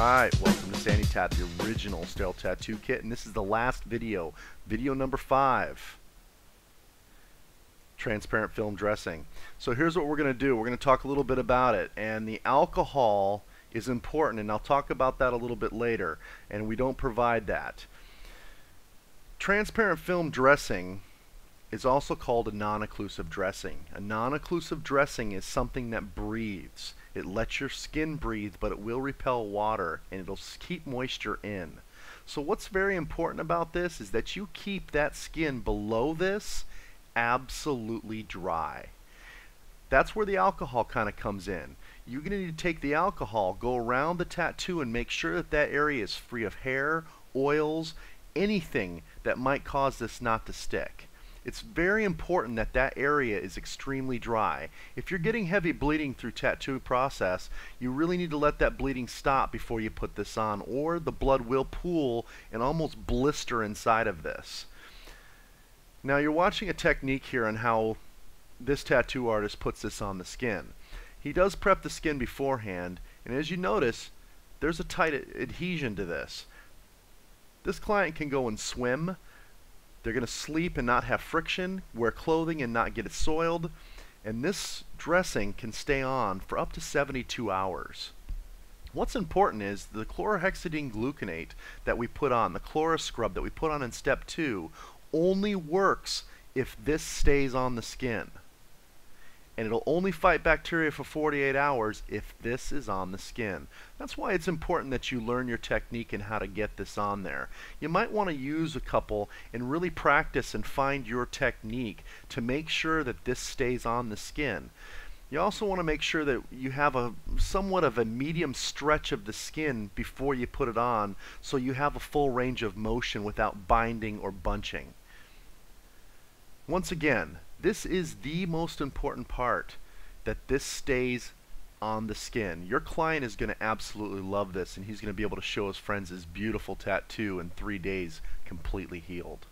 Alright, welcome to Sani-Tat, the original sterile tattoo kit, and this is the last video, video number 5, transparent film dressing. So here's what we're going to do. We're going to talk a little bit about it, and the alcohol is important, and I'll talk about that a little bit later, and we don't provide that. Transparent film dressing is also called a non-occlusive dressing. A non-occlusive dressing is something that breathes. It lets your skin breathe, but it will repel water and it'll keep moisture in. So what's very important about this is that you keep that skin below this absolutely dry. That's where the alcohol kind of comes in. You're going to need to take the alcohol, go around the tattoo, and make sure that that area is free of hair, oils, anything that might cause this not to stick. It's very important that that area is extremely dry. If you're getting heavy bleeding through tattoo process, you really need to let that bleeding stop before you put this on, or the blood will pool and almost blister inside of this. Now you're watching a technique here on how this tattoo artist puts this on the skin. He does prep the skin beforehand, and as you notice, there's a tight adhesion to this. This client can go and swim. They're going to sleep and not have friction, wear clothing and not get it soiled, and this dressing can stay on for up to 72 hours. What's important is the chlorhexidine gluconate that we put on, the Chlorascrub that we put on in step 2, only works if this stays on the skin. And it'll only fight bacteria for 48 hours if this is on the skin. That's why it's important that you learn your technique and how to get this on there. You might want to use a couple and really practice and find your technique to make sure that this stays on the skin. You also want to make sure that you have a somewhat of a medium stretch of the skin before you put it on, so you have a full range of motion without binding or bunching. Once again, this is the most important part, that this stays on the skin. Your client is going to absolutely love this, and he's going to be able to show his friends his beautiful tattoo in 3 days completely healed.